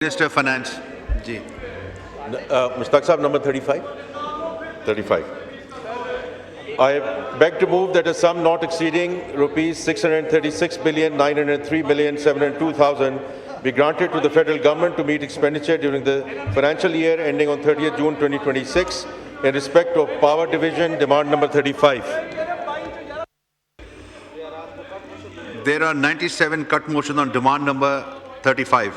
Minister of Finance, ji. Mushtaq Sahab, number 35. 35. I beg to move that a sum not exceeding rupees 636,903,702,000 be granted to the federal government to meet expenditure during the financial year ending on 30th June 2026 in respect of Power Division demand number 35. There are 97 cut motions on demand number 35.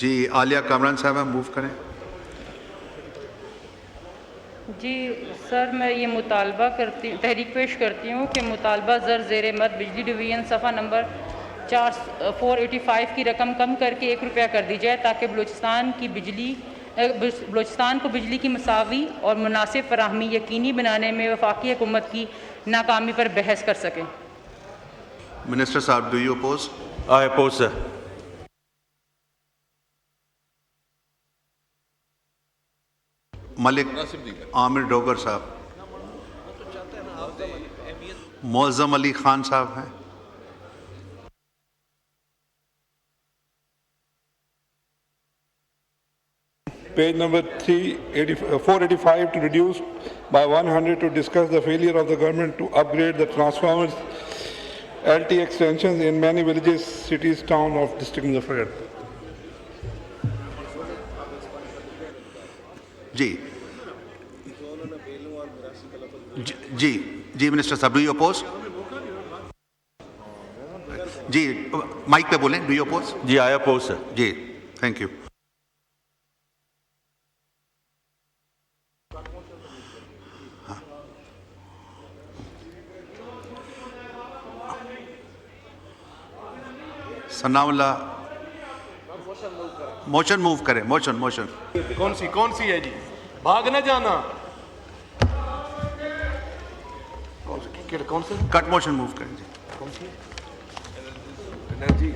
जी आलिया कामरान साहब move करें. जी sir, मैं ये तहरीक पेश करती हूँ कि मुतालबा ज़ेर मद बिजली डिवीज़न सफ़ा नंबर 485 की रकम कम करके ₹1 कर दी जाए ताकि बलूचिस्तान को बिजली की मसावी और मुनासिब फराहमी यकीनी बनाने में वफाकी हुकूमत की नाकामी पर बहस कर सकें. मिनिस्टर साहब, do you oppose? I oppose, sir. Malik Aamir Dogar साहब, मौज़म अली खान साहब हैं. Page number 485 to reduce by 100 to discuss the failure of the government to upgrade the transformers LT extensions in many villages, cities, town of district Muzaffargarh. जी जी जी minister साहब, do you oppose? जी mic पे बोलें, do you oppose? जी, I oppose, sir. जी thank you. Sanaullah motion move करें. मोशन कौन सी है जी? भाग न जाना. कौन सी? कट मोशन मूव करें जी. कौन सी? एनर्जी.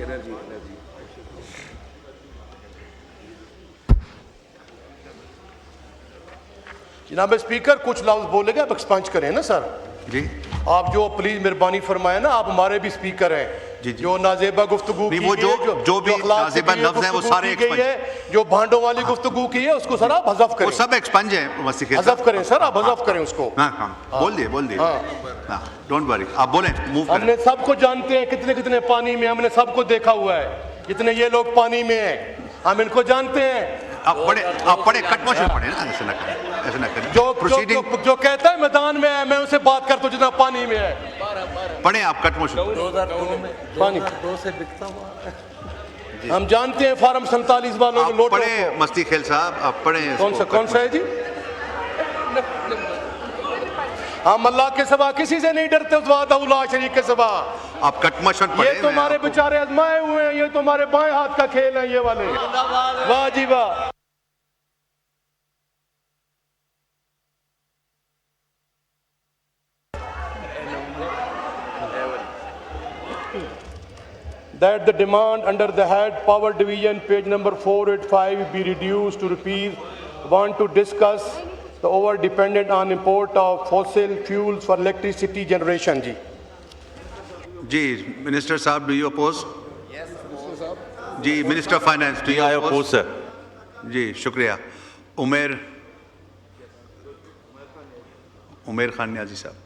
जनाब स्पीकर, कुछ लफ्ज बोलेगा, आप एक्सपंज करें ना सर. जी आप जो प्लीज मेहरबानी फरमाए ना, आप हमारे भी स्पीकर हैं. जी, जी. जो नाजेबा गुफ्तगू नहीं, की वो गई जो भी नाजेबा लफ्ज हैं वो सारे एक्सपंज है. जो भांडों वाली गुफ्तगू की है उसको सर आप हज़फ वो करें. सब एक्सपंज है. हज़फ करें सर, आप हज़फ करें उसको. हाँ बोल दिए हाँ, डोंट वरी, आप बोलें, मूव करें. हमने सबको जानते हैं कितने कितने पानी में, हमने सबको देखा हुआ है कितने ये लोग पानी में हैं, हम इनको जानते हैं. आप पढ़े कट मोशन पढ़े ना, ऐसे ना करें. जो कहता है मैदान में है, मैं उसे बात करता हूँ जितना पानी में है. पढ़े आप कट मोशन. 2002 में पानी 2002 से बिकता हुआ. हम जानते हैं फार्म 47 वालों ने आप लोट. पढ़े मस्ती खेल साहब, आप पढ़े. कौन सा है जी? हम अल्लाह के सिवा किसी से नहीं डरते, उस वादा शरीक के सिवा. आप कट मोशन पढ़े. ये तुम्हारे बेचारे आजमाए हुए हैं, ये तुम्हारे बाएं हाथ का खेल है ये वाले. वाह जी वाह. That the demand under the head Power Division, page number 485, be reduced to rupees 1 to discuss the over-dependent on import of fossil fuels for electricity generation. जी. जी मिनिस्टर साहब, डू यू अपोज? जी minister of finance, do you I oppose, sir. जी शुक्रिया. उमेर खान न्याजी साहब.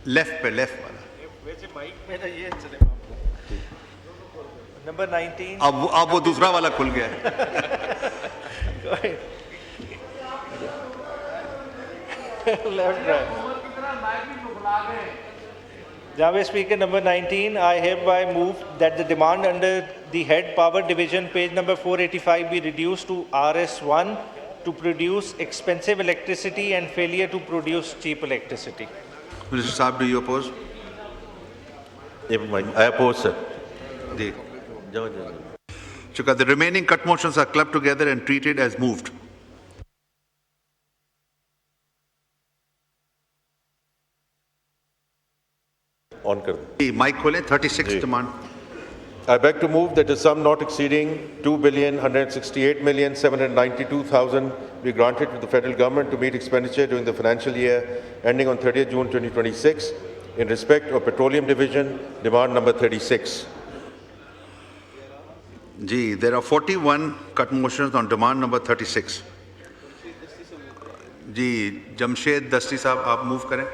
Left वाला. Number 19. अब वो दूसरा वाला खुल गया है. Left, right. Jawed Speaker, number 19, I hereby move that the demand under the head Power Division, page number 485, be reduced to RS1 to produce expensive electricity and failure to produce cheap electricity. Minister साहब, do you oppose? I oppose, sir. जी शुक्रिया. The remaining cut motions are clubbed together and treated as moved. On कर. Mic खोलें. 36 demand. I beg to move that a sum not exceeding 2,168,792,000 be granted to the federal government to meet expenditure during the financial year ending on 30th June 2026 in respect of Petroleum Division, demand number 36. Ji, there are 41 cut motions on demand number 36. जी, जमशेद दस्ती साहब आप move करें.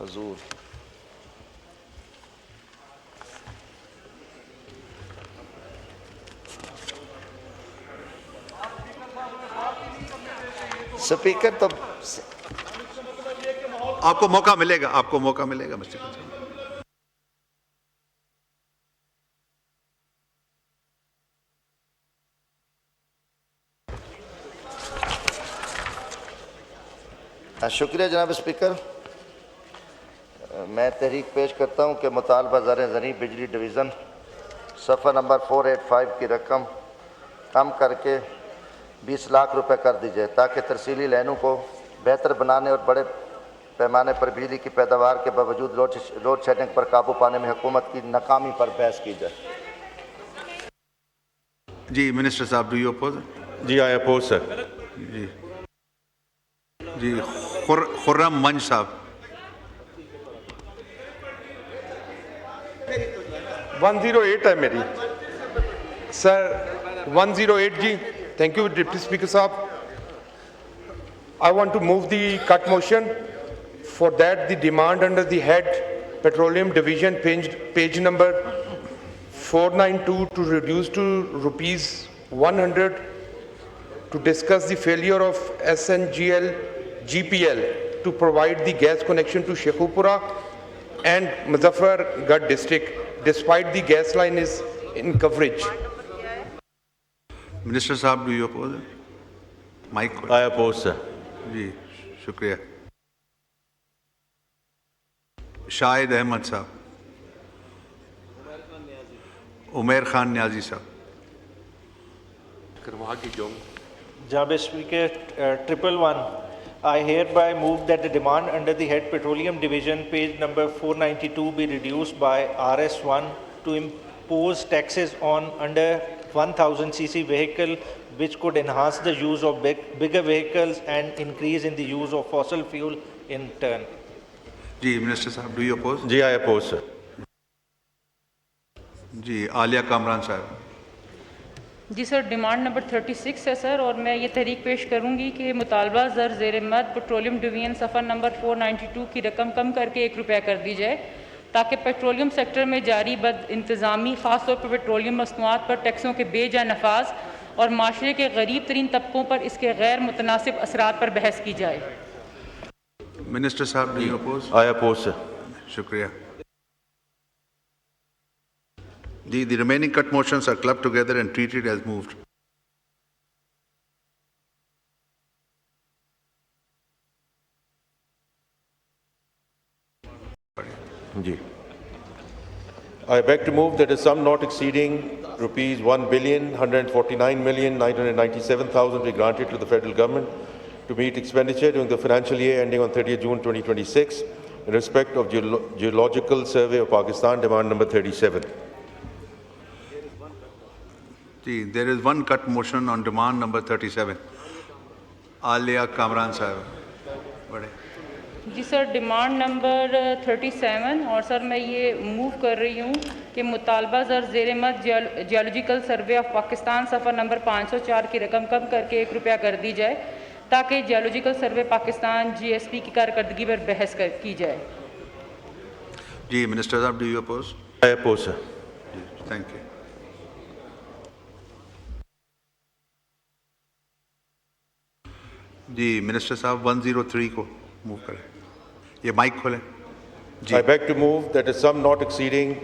हजूर speaker तो आपको मौका मिलेगा mister Panchal. शुक्रिया जनाब स्पीकर। मैं तहरीक पेश करता हूँ कि मुतालबा ज़र बिजली डिवीज़न सफ़ा नंबर 485 की रकम कम करके 20 लाख रुपए कर दी जाए ताकि तरसीली लाइनों को बेहतर बनाने और बड़े पैमाने पर बिजली की पैदावार के बावजूद लोड शेडिंग पर काबू पाने में हुकूमत की नाकामी पर बहस की जाए। जी मिनिस्टर साहब, डू यू अपोज? जी, I oppose, sir. जी जी खुर्रम मंज साहब. 108 है मेरी सर, 108 जी. Thank you, Deputy Speaker Saab. I want to move the cut motion. For that, the demand under the head Petroleum Division, page number 492, to reduce to rupees 100 to discuss the failure of SNGL GPL to provide the gas connection to Shekhupura and Muzaffargarh district, despite the gas line is in coverage. Minister साहब, do you oppose? Mic. I oppose, sir. जी शुक्रिया. शाहिद अहमद साहब. उमेर खान न्याजी साहब. Jab Speaker, 111, I hereby move that the demand under the head Petroleum Division, page number 492, be reduced by RS1 to impose taxes on under 1000 cc vehicle, which could enhance the use of bigger vehicles and increase in the use of fossil fuel in turn. जी minister साहब, do you oppose? जी, I oppose, sir. जी आलिया कामरान साहब. जी sir, demand number 36 है sir, और मैं ये तहरीक पेश करूंगी कि मुतालबा ज़र ज़ेर मद पेट्रोलियम डिवीजन सफ़ा नंबर 492 की रकम कम करके ₹1 कर दी जाए ताकि पेट्रोलियम सेक्टर में जारी बद इंतज़ामी ख़ास तौर पर पेट्रोलियम मसनूआत पर टैक्सों के बेजा नफाज और माशरे के गरीब तरीन तबकों पर इसके गैर मुतनासिब असरात पर बहस की जाए. मिनिस्टर साहब, do you oppose? I oppose, sir. शुक्रिया. The remaining cut motions are clubbed together and treated as moved. Ji. I beg to move that a sum not exceeding rupees 1,149,997,000 be granted to the federal government to meet expenditure during the financial year ending on 30th June 2026 in respect of Geological Survey of Pakistan, demand number 37. There is one cut motion on demand number 37. Alia Kamran sahab. Ji sir, demand number 37, और sir मैं ये move कर रही हूँ कि मुतालबा ज़र ज़ेर मद जियोलॉजिकल सर्वे ऑफ पाकिस्तान सफ़ा नंबर 504 की रकम कम करके ₹1 कर दी जाए ताकि जियोलॉजिकल सर्वे पाकिस्तान GSP की कारकर्दगी पर बहस की जाए. जी मिनिस्टर साहब, do you oppose? I oppose, sir. Thank you. जी मिनिस्टर साहब, 103 को मूव करें. ये माइक खोलें. I beg to move that a sum not exceeding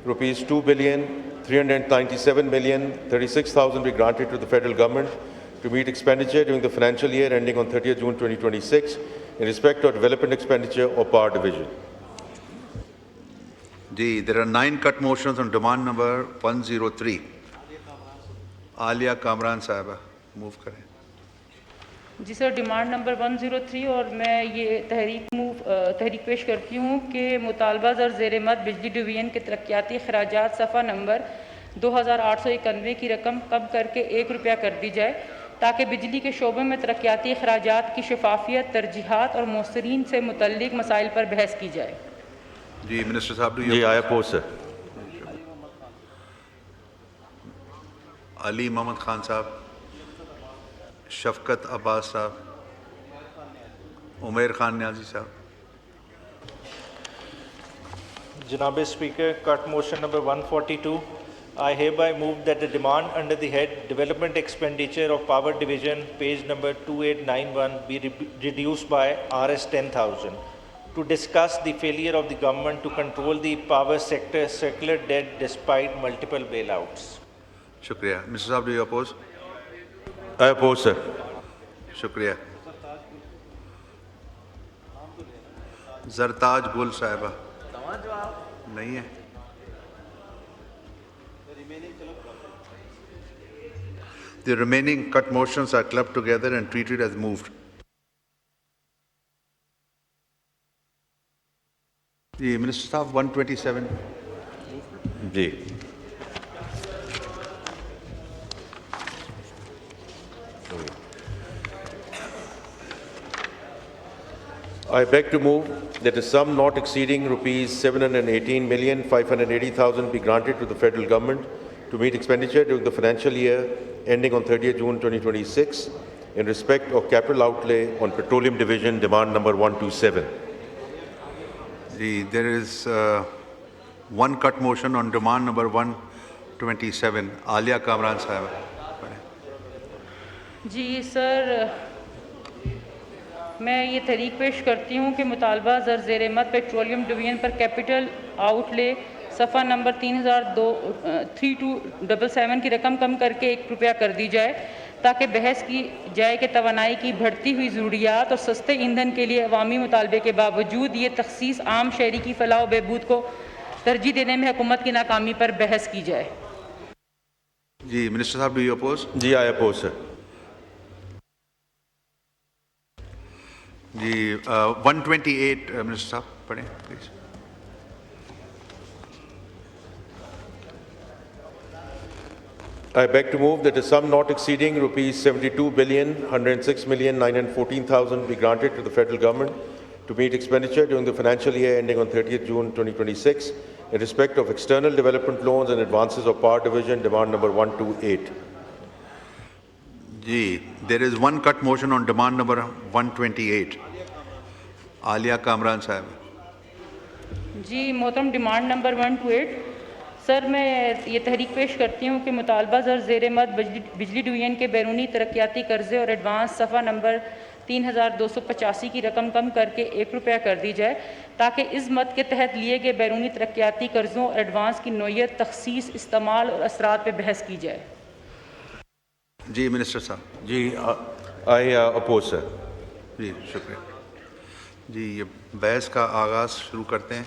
rupees 2,397,036,000 be granted to the federal government to meet expenditure during the financial year ending on 30th June 2026 in respect of development expenditure or power division. Ji, there are 9 cut motions on demand number 103. Alia Kamran साहबा, move करें। जी sir, demand number 103 और मैं ये तहरीक पेश करती हूँ कि मुतालबा ज़र ज़ेर मद बिजली डिवीजन के तरक्याती अखराजात सफ़ा नंबर 2891 की रकम कम करके ₹1 कर दी जाए ताकि बिजली के शोबे में तरक्याती अखराजात की शफाफियत, तरजीहात और मौसरीन से मुतल्लिक मसाइल पर बहस की जाए। जी, मिनिस्टर साहब, जी, I oppose, sir. Ali Mohammad Khan साहब, शफकत अब्बास साहब, उमैर खान न्याजी साहब। Janabe Speaker, cut motion number 142. I hereby move that the demand under the head Development Expenditure of Power Division, page number 2891, be reduced by Rs 10,000 to discuss the failure of the government to control the power sector circular debt despite multiple bailouts. शुक्रिया। Minister साहब, do you oppose? I oppose, sir. शुक्रिया। जरताज गुल साहिबा नहीं है। The remaining cut motions are clubbed together and treated as moved. The Minister Saab, 127. जी। I beg to move that a sum not exceeding rupees 718,580,000 be granted to the federal government to meet expenditure during the financial year ending on 30th June 2026 in respect of capital outlay on Petroleum Division demand number 127. There is one cut motion on demand number 127. Alia Kamran Sahib. Ji sir, मैं ये तहरीक पेश करती हूँ कि मुतालबा ज़र ज़ेर मद पेट्रोलियम डिवीजन पर कैपिटल आउटले सफ़ा नंबर 3277 की रकम कम करके ₹1 कर दी जाए ताकि बहस की जाए कि तवानाई की बढ़ती हुई ज़रूरियात और सस्ते ईंधन के लिए अवामी मुतालबे के बावजूद ये तखसीस आम शहरी की फलाह व बहबूद को तरजीह देने में हुकूमत की नाकामी पर बहस की जाए। जी, मिनिस्टर साहब, डू यू अपोज? जी, I oppose, sir. जी, 128 मिनिस्टर साहब पढ़ें please. I beg to move that a sum not exceeding rupees 72,106,914,000 be granted to the federal government to meet expenditure during the financial year ending on 30th June 2026 in respect of external development loans and advances of Power Division demand number 128. जी, there is one cut motion on demand number 128. Aliya Kamran साहब। जी मोहतरम, demand number 128। Sir, मैं ये तहरीक पेश करती हूँ कि मुतालबा ज़र ज़ेर मद बिजली डिवीजन के बैरूनी तरक्याती कर्जे और एडवांस सफ़ा नंबर 3285 की रकम कम करके ₹1 कर दी जाए ताकि इस मद के तहत लिए गए बैरूनी तरक्याती कर्जों और एडवांस की नोयत, तखसीस, इस्तेमाल और असरात पर बहस की जाए। जी, मिनिस्टर साहब। जी, I oppose, sir. जी, शुक्रिया। जी, ये बहस का आगाज़ शुरू करते हैं।